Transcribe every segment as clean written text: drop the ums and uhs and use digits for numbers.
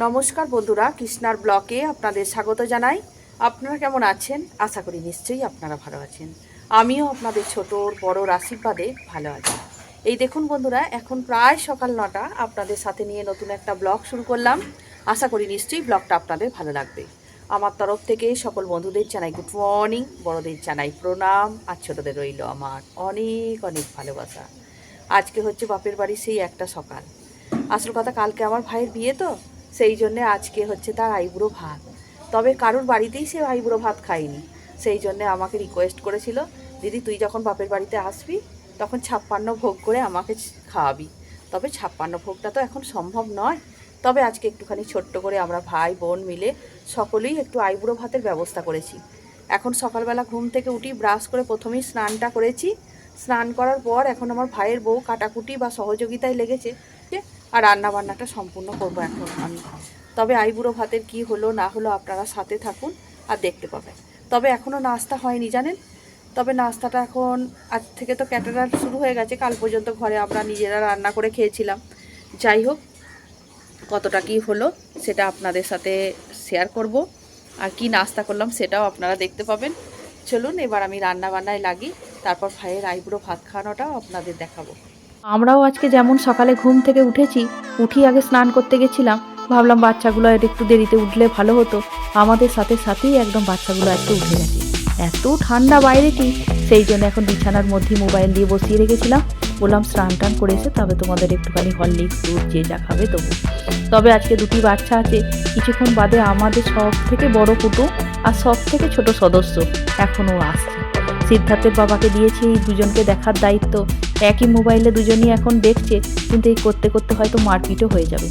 নমস্কার বন্ধুরা, কৃষ্ণার ব্লকে আপনাদের স্বাগত জানাই। আপনারা কেমন আছেন? আশা করি নিশ্চয়ই আপনারা ভালো আছেন। আমিও আপনাদের ছোটোর বড়োর আশীর্বাদে ভালো আছি। এই দেখুন বন্ধুরা, এখন প্রায় সকাল 9টা, আপনাদের সাথে নিয়ে নতুন একটা ব্লগ শুরু করলাম। আশা করি নিশ্চয়ই ব্লগটা আপনাদের ভালো লাগবে। আমার তরফ থেকে সকল বন্ধুদের জানাই গুড মর্নিং, বড়োদের জানাই প্রণাম, আর ছোটোদের রইল আমার অনেক অনেক ভালোবাসা। আজকে হচ্ছে বাপের বাড়ির সেই একটা সকাল। আসল কথা, কালকে আমার ভাইয়ের বিয়ে, তো সেই জন্যে আজকে হচ্ছে তার আইবুড়ো ভাত। তবে কারোর বাড়িতেই সে আইবুড়ো ভাত খায়নি। সেই জন্যে আমাকে রিকোয়েস্ট করেছিল, দিদি তুই যখন বাপের বাড়িতে আসবি তখন 56 ভোগ করে আমাকে খাওয়াবি। তবে 56 ভোগটা তো এখন সম্ভব নয়। তবে আজকে একটুখানি ছোট্ট করে আমরা ভাই বোন মিলে সকলেই একটু আইবুড়ো ভাতের ব্যবস্থা করেছি। এখন সকালবেলা ঘুম থেকে উঠি, ব্রাশ করে প্রথমেই স্নানটা করেছি। স্নান করার পর এখন আমার ভাইয়ের বউ কাটাকুটি বা সহযোগিতায় লেগেছে, আর রান্নাবান্নাটা সম্পূর্ণ করব এখন আমি। তবে আইবুড়ো ভাতের কি হলো না হলো আপনারা সাথে থাকুন আর দেখতে পাবেন। তবে এখনও নাস্তা হয়নি জানেন। তবে নাস্তাটা এখন আজ থেকে তো ক্যাটারার শুরু হয়ে গেছে। কাল পর্যন্ত ঘরে আমরা নিজেরা রান্না করে খেয়েছিলাম। যাই হোক, কতটা কি হলো সেটা আপনাদের সাথে শেয়ার করব, আর কি নাস্তা করলাম সেটাও আপনারা দেখতে পাবেন। চলুন এবার আমি রান্না বান্নায় লাগি, তারপর ভাইয়ের আইবুড়ো ভাত খাওয়ানোটাও আপনাদের দেখাবো। আমরাও আজকে যেমন সকালে ঘুম থেকে উঠেছি, উঠি আগে স্নান করতে গেছিলাম। ভাবলাম বাচ্চাগুলো একটু দেরিতে উঠলে ভালো হতো। আমাদের সাথে সাথেই একদম বাচ্চাগুলো একটু উঠে গেছে। এত ঠান্ডা বাইরেটি, সেই জন্য এখন বিছানার মধ্যে মোবাইল দিয়ে বসিয়ে রেখেছিলাম। বললাম স্নান টান করে এসে তবে তোমাদের একটুখানি হরলিক্স দুধ যে যা খাবে দেবো। তবে আজকে দুটি বাচ্চা আছে, কিছুক্ষণ বাদে আমাদের সব থেকে বড় কুটুম আর সব থেকে ছোট সদস্য এখনও আসছে। সিদ্ধার্থের বাবাকে দিয়েছি এই দুজনকে দেখার দায়িত্ব। একই মোবাইলে দুজনই এখন দেখছে, কিন্তু এই করতে করতে হয়তো মারপিটও হয়ে যাবে।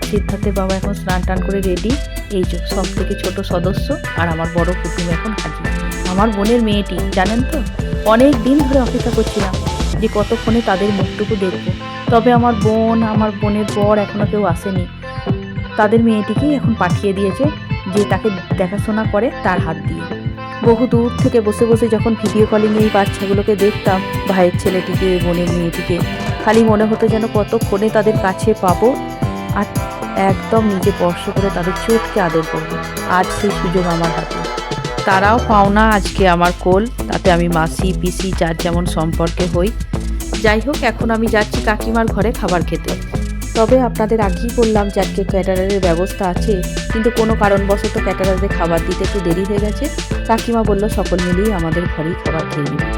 সিদ্ধার্থের বাবা এখন স্নান টান করে রেডি। এই যে সব থেকে ছোট সদস্য আর আমার বড় কুটুম এখন হাজির। আমার বোনের মেয়েটি, জানেন তো, অনেক দিন ধরে অপেক্ষা করছিলাম যে কতক্ষণে তাদের মুখটুকু দেখব। তবে আমার বোন, আমার বোনের বর এখনও কেউ আসেনি। তাদের মেয়েটিকেই এখন পাঠিয়ে দিয়েছে যে তাকে দেখাশোনা করে তার হাত দিয়ে। বহু দূর থেকে বসে বসে যখন ভিডিও কলিং এই বাচ্চাগুলোকে দেখতাম, ভাইয়ের ছেলেটিকে, বোনের মেয়েটিকে, খালি মনে হতো যেন কতক্ষণে তাদের কাছে পাবো আর একদম নিজে স্পর্শ করে তাদের চোখকে আদর করবো। আজ সেই সুযোগ আমার হাতে। তারাও পাওনা আজকে আমার কোল, তাতে আমি মাসি পিসি যার যেমন সম্পর্কে হই। যাই হোক, এখন আমি যাচ্ছি কাকিমার ঘরে খাবার খেতে। তবে আপনাদের আগেই বললাম যে আজকে ক্যাটারারের ব্যবস্থা আছে, কিন্তু কোনো কারণবশত ক্যাটারারে খাবার দিতে একটু দেরি হয়ে গেছে। কাকিমা বলল সকল মিলেই আমাদের ঘরেই খাবার খেয়ে নিবি।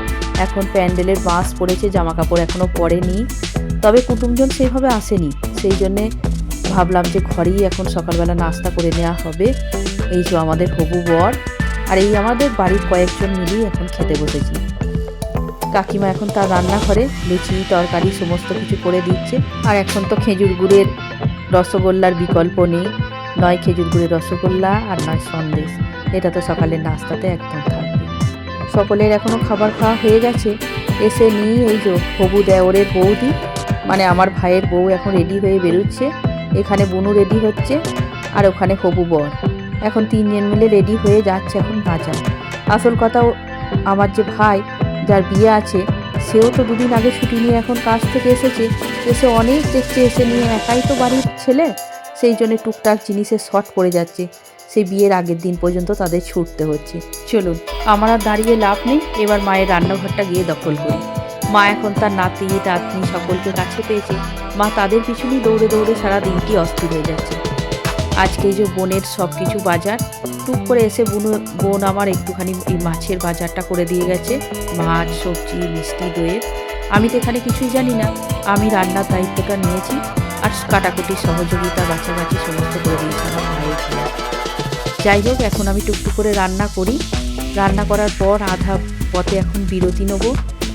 এখন প্যান্ডেলের বাঁশ পড়েছে, জামা কাপড় এখনও পরেনি। তবে কুটুমজন সেইভাবে আসেনি, সেই জন্যে ভাবলাম যে ঘরেই এখন সকালবেলা নাস্তা করে নেওয়া হবে। এই যে আমাদের হবু বর আর এই আমাদের বাড়ির কয়েকজন মিলেই এখন খেতে বসেছি। কাকিমা এখন তার রান্নাঘরে লুচি তরকারি সমস্ত কিছু করে দিচ্ছে। আর এখন তো খেজুর গুড়ের রসগোল্লার বিকল্প নেই, নয় খেজুর গুড়ের রসগোল্লা আর নয় সন্দেশ। এটা তো সকালের নাস্তাতে একদম থাকবে। সকলের এখনও খাবার খাওয়া হয়ে গেছে। এসে নিয়ে এই যে হবু দেওরের বৌদি, মানে আমার ভাইয়ের বউ এখন রেডি হয়ে বেরোচ্ছে। এখানে বুনু রেডি হচ্ছে আর ওখানে হবু বর। এখন তিনজন মিলে রেডি হয়ে যাচ্ছে এখন বাজার। আসল কথা, আমার যে ভাই যার বিয়ে আছে, সেও তো দুদিন আগে ছুটি নিয়ে এখন কাজ থেকে এসেছে। এসে অনেক দেখছে, এসে নিয়ে একাই তো বাড়ির ছেলে, সেই জন্য টুকটাক জিনিসের শর্ট পড়ে যাচ্ছে। সেই বিয়ের আগের দিন পর্যন্ত তাদের ছুটতে হচ্ছে। চলুন, আমার আর দাঁড়িয়ে লাভ নেই, এবার মায়ের রান্নাঘরটা গিয়ে দখল করি। মা এখন তার নাতি নাতনি সকলকে কাছে পেয়েছে। মা তাদের পিছনেই দৌড়ে দৌড়ে সারা দিনটি অস্থির হয়ে যাচ্ছে। আজকে এই যে বোনের সব কিছু বাজার টুক করে এসে বোন আমার একটুখানি এই মাছের বাজারটা করে দিয়ে গেছে। মাছ, সবজি, মিষ্টি, দইয়ের। আমি তো এখানে কিছুই জানি না, আমি রান্নার দায়িত্বটা নিয়েছি আর কাটাকুটির সহযোগিতা বাছাবাছি সমস্ত করে দিয়েছি আমার ভাইয়ের ছেলে। যাই হোক, এখন আমি টুকটুক করে রান্না করি। রান্না করার পর আধা পথে এখন বিরতি নেবো।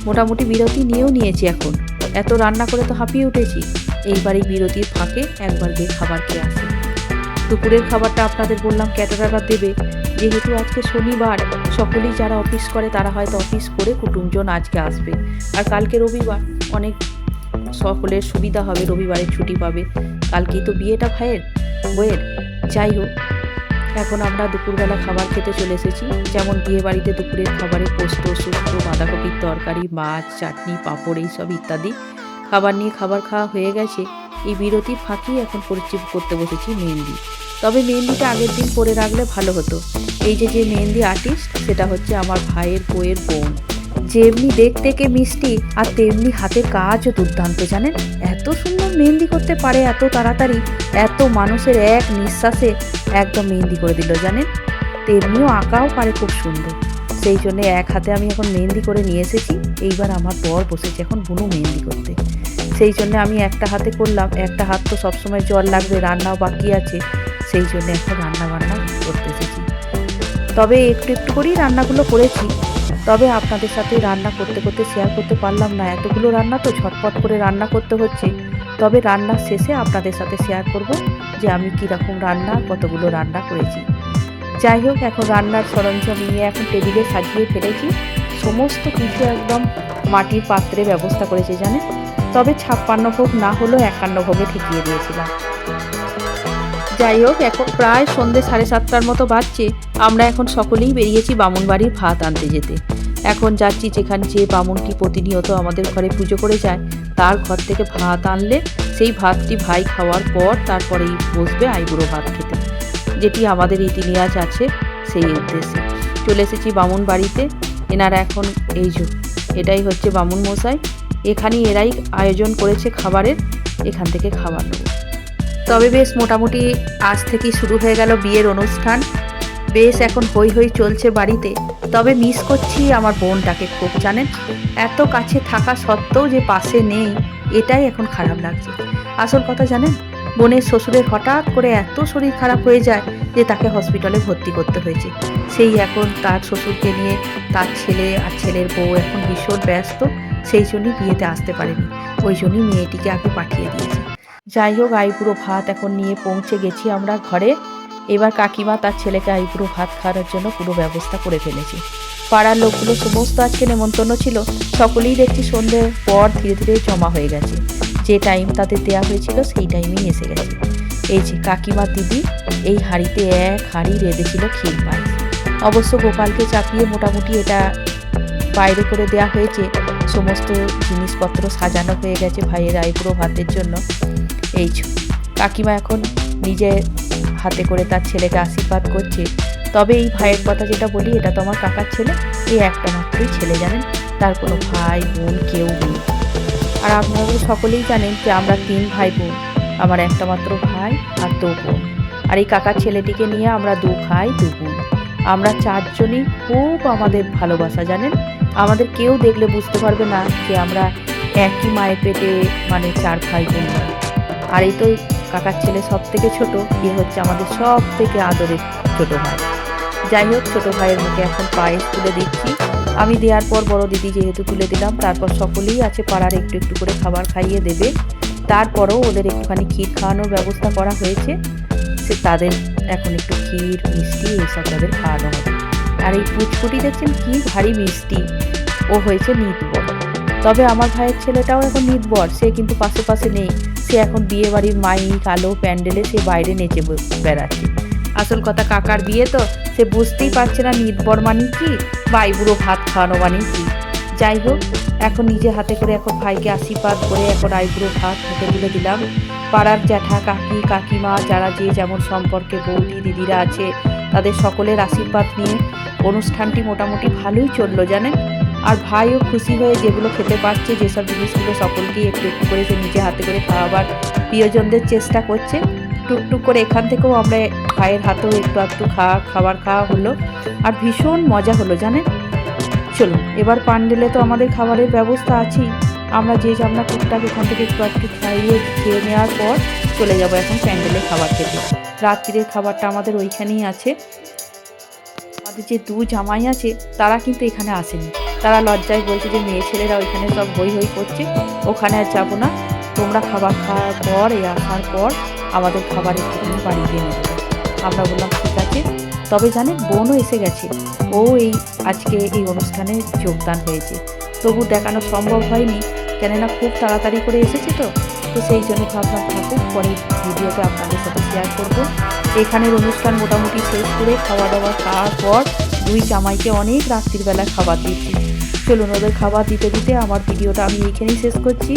মোটামুটি বিরতি নিয়েও নিয়েছি। এখন এত রান্না করে তো হাঁপিয়ে উঠেছি। এইবার এই বিরতির ফাঁকে একবার গিয়ে খাবার খেয়ে আসি। দুপুরের খাবারটা আপনাদের বললাম ক্যাটারাররা দেবে, যেহেতু আজকে শনিবার, সকলেই যারা অফিস করে তারা হয়তো অফিস করে কুটুমজন আজকে আসবে। আর কালকে রবিবার, অনেক সকলের সুবিধা হবে, রবিবারে ছুটি পাবে। কালকেই তো বিয়েটা ভাইয়ের বইয়ের। যাই হোক, এখন আমরা দুপুরবেলা খাবার খেতে চলে এসেছি। যেমন বিয়ে বাড়িতে দুপুরের খাবারে পোস্ত, শুক্তো, বাঁধাকপির তরকারি, মাছ, চাটনি, পাঁপড় এইসব ইত্যাদি খাবার নিয়ে খাবার খাওয়া হয়ে গেছে। এই বিরতির ফাঁকেই এখন পরিচিত করতে বসেছি মেহেন্দি। তবে মেহেন্দিটা আগের দিন করে রাখলে ভালো হতো। এই যে মেহেন্দি আর্টিস্ট সেটা হচ্ছে আমার ভাইয়ের বউয়ের বোন। যেমনি দেখতে কে মিষ্টি আর তেমনি হাতের কাজও দুর্দান্ত জানেন। এত সুন্দর মেহেন্দি করতে পারে, এত তাড়াতাড়ি, এত মানুষের এক নিঃশ্বাসে একদম মেহেন্দি করে দিল জানেন। তেমনিও আঁকাও পারে খুব সুন্দর। সেই জন্যে এক হাতে আমি এখন মেহেন্দি করে নিয়ে এসেছি। এইবার আমার বর বসেছে এখন বুনু মেহেন্দি করতে। সেই জন্য আমি একটা হাতে করলাম, একটা হাত তো সবসময় জল লাগবে, রান্নাও বাকি আছে, সেই জন্য এখন রান্না বান্না করতে এসেছি। তবে একটু একটু করেই রান্নাগুলো করেছি। তবে আপনাদের সাথে রান্না করতে করতে শেয়ার করতে পারলাম না, এতগুলো রান্না তো ঝটপট করে রান্না করতে হচ্ছে। তবে রান্নার শেষে আপনাদের সাথে শেয়ার করব যে আমি কীরকম রান্না, কতগুলো রান্না করেছি। যাই হোক, এখন রান্নার সরঞ্জাম নিয়ে এখন টেবিলে সাজিয়ে ফেলেছি। সমস্ত কিছু একদম মাটির পাত্রে ব্যবস্থা করেছি জানেন। তবে 56 ভোগ না হলেও 51 ভোগে ঠেকিয়ে দিয়েছিলাম। যাই হোক, এখন প্রায় সন্ধ্যে 7:30টার মতো বাজছে। আমরা এখন সকলেই বেরিয়েছি বামুনবাড়ির ভাত আনতে যেতে। এখন যাচ্ছি যেখানে যে বামুনটি প্রতিনিয়ত আমাদের ঘরে পুজো করে যায়, তার ঘর থেকে ভাত আনলে সেই ভাতটি ভাই খাওয়ার পর তারপরেই বসবে আইবুড়ো ভাত খেতে, যেটি আমাদের ইতিহাস আছে। সেই উদ্দেশ্যে চলে এসেছি বামুন বাড়িতে। এনারা এখন এই যে এটাই হচ্ছে বামুন মশাই, এখানেই এরাই আয়োজন করেছে খাবারের, এখান থেকে খাবার নেব। তবে বেশ মোটামুটি আজ থেকেই শুরু হয়ে গেল বিয়ের অনুষ্ঠান। বেশ এখন হই হই চলছে বাড়িতে। তবে মিস করছি আমার বোনটাকে খুব জানেন। এত কাছে থাকা সত্ত্বেও যে পাশে নেই, এটাই এখন খারাপ লাগছে। আসল কথা জানেন, বোনের শ্বশুরের হঠাৎ করে এত শরীর খারাপ হয়ে যায় যে তাকে হসপিটালে ভর্তি করতে হয়েছে। সেই এখন তার শ্বশুরকে নিয়ে তার ছেলে আর ছেলের বউ এখন ভীষণ ব্যস্ত, সেই জন্যই বিয়েতে আসতে পারেনি। ওই জন্যই মেয়েটিকে আগে পাঠিয়ে দিয়েছে। যাই হোক, আইবুড়ো ভাত এখন নিয়ে পৌঁছে গেছি আমরা ঘরে। এবার কাকিমা তার ছেলেকে আইবুড়ো ভাত খাওয়ার জন্য পুরো ব্যবস্থা করে ফেলেছে। পাড়ার লোকগুলো সমস্ত আজকে নেমন্তন্ন ছিল। সকলেই দেখছি সন্ধ্যের পর ধীরে ধীরে জমা হয়ে গেছে। যে টাইম তাদের দেওয়া হয়েছিল সেই টাইমেই এসে গেছে। এই যে কাকিমার দিদি এই হাঁড়িতে এক হাঁড়ি রেঁধেছিল ক্ষীর পায়েস। অবশ্য গোপালকে চাপিয়ে মোটামুটি এটা বাইরে করে দেওয়া হয়েছে। সমস্ত জিনিসপত্র সাজানো হয়ে গেছে ভাইয়ের আইবুড়ো ভাতের জন্য। এই কাকিমা এখন নিজে হাতে করে তার ছেলেকে আশীর্বাদ করছে। তবে এই ভাইয়ের কথা যেটা বলি, এটা তো আমার কাকার ছেলে, এই একটা মাত্রই ছেলে জানেন, তার কোনো ভাই বোন কেউ নেই। আর আপনারা সকলেই জানেন যে আমরা 3 ভাই বোন, আমার একটা মাত্র ভাই আর 2 বোন। আর এই কাকার ছেলেটিকে নিয়ে আমরা 2 ভাই 2 বোন। আমরা 4 জনই খুব আমাদের ভালোবাসা জানেন। আমাদের কেউ দেখলে বুঝতে পারবে না যে আমরা একই মায়ের পেটে মানে 4 ভাই বোন। আর এই তো কাকার ছেলে সব থেকে ছোট, এ হচ্ছে আমাদের সব থেকে আদরের ছোট ভাই। যাই হোক, ছোট ভাইয়ের মুখে এখন পায়েস তুলে দিচ্ছি। আমি দেওয়ার পর বড় দিদি যেহেতু তুলে দিলাম, তারপর সকলেই আছে পাড়ার একটু একটু করে খাবার খাইয়ে দেবে। তারপরেও ওদের একটুখানি ক্ষীর খাওয়ানোর ব্যবস্থা করা হয়েছে। সে তাদের এখন একটু ক্ষীর মিষ্টি এইসব তাদের খাওয়ানো হবে। আর এই পুচকুটি দেখছেন কি ভারী মিষ্টি, ও হয়েছে নিতবর। তবে আমার ভাইয়ের ছেলেটাও এখন নিতবর, সে কিন্তু পাশে পাশে নেই। সে এখন বিয়ে বাড়ির মাইক আলো প্যান্ডেলে সে বাইরে নেচে বেড়াচ্ছে। আসল কথা কাকার বিয়ে তো, সে বুঝতেই পারছে না নিতবর মানে কি বা আইবুড়ো ভাত খাওয়ানো মানে কি। যাই হোক, এখন নিজে হাতে করে এখন ভাইকে আশীর্বাদ করে এখন আইবুড়ো ভাত মুখে তুলে দিলাম। পাড়ার জ্যাঠা কাকি কাকিমা যারা যে যেমন সম্পর্কে বৌদি দিদিরা আছে, তাদের সকলের আশীর্বাদ নিয়ে অনুষ্ঠানটি মোটামুটি ভালোই চললো জানেন। আর ভাইও খুশি হয়ে যেগুলো খেতে পারছে, যেসব জিনিসগুলো সকলকেই একটু একটু করে সে নিজে হাতে করে খাওয়াবার প্রিয়জনদের চেষ্টা করছে। টুকটুক করে এখান থেকেও আমরা ভাইয়ের হাতেও একটু একটু খাবার খাওয়া হলো। আর ভীষণ মজা হলো জানেন। চলুন, এবার প্যান্ডেলে তো আমাদের খাবারের ব্যবস্থা আছেই। আমরা আমরা টুকটাক এখান থেকে একটু একটু খেয়ে নেওয়ার পর চলে যাব এখন প্যান্ডেলে খাবার খেতে। রাত্রিরের খাবারটা আমাদের ওইখানেই আছে। আমাদের যে 2 জামাই আছে তারা কিন্তু এখানে আসেনি। তারা লজ্জায় বলছে যে মেয়ে ছেলেরা ওইখানে সব হই হই করছে, ওখানে আর যাবো না, তোমরা খাবার খাওয়ার পর আসার পর আমাদের খাবার একটুখানি বাড়ি দিয়ে নেবে। আমরা বললাম ঠিক আছে। তবে জানেন, বোনও এসে গেছে, ও আজকে এই অনুষ্ঠানে যোগদান হয়েছে। তবু দেখানো সম্ভব হয়নি, কেননা খুব তাড়াতাড়ি করে এসেছে তো সেই জন্য ভাবলাম থাকুক, পরে ভিডিওতে আপনাদের সাথে শেয়ার করবো। এখানের অনুষ্ঠান মোটামুটি শেষ করে খাওয়া দাওয়া খাওয়ার পর 2 জামাইকে অনেক রাত্রিবেলা খাবার দিচ্ছি। চলুন, ওদের খাবার দিতে দিতে আমার ভিডিওটা আমি এইখানেই শেষ করছি।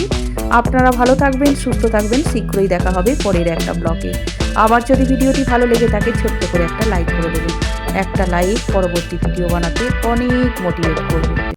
আপনারা ভালো থাকবেন, সুস্থ থাকবেন। শীঘ্রই দেখা হবে পরের একটা ব্লগে। আবার যদি ভিডিওটি ভালো লেগে থাকে ছোট্ট করে একটা লাইক করে দেবেন। একটা লাইক পরবর্তী ভিডিও বানাতে অনেক মোটিভেট করবে।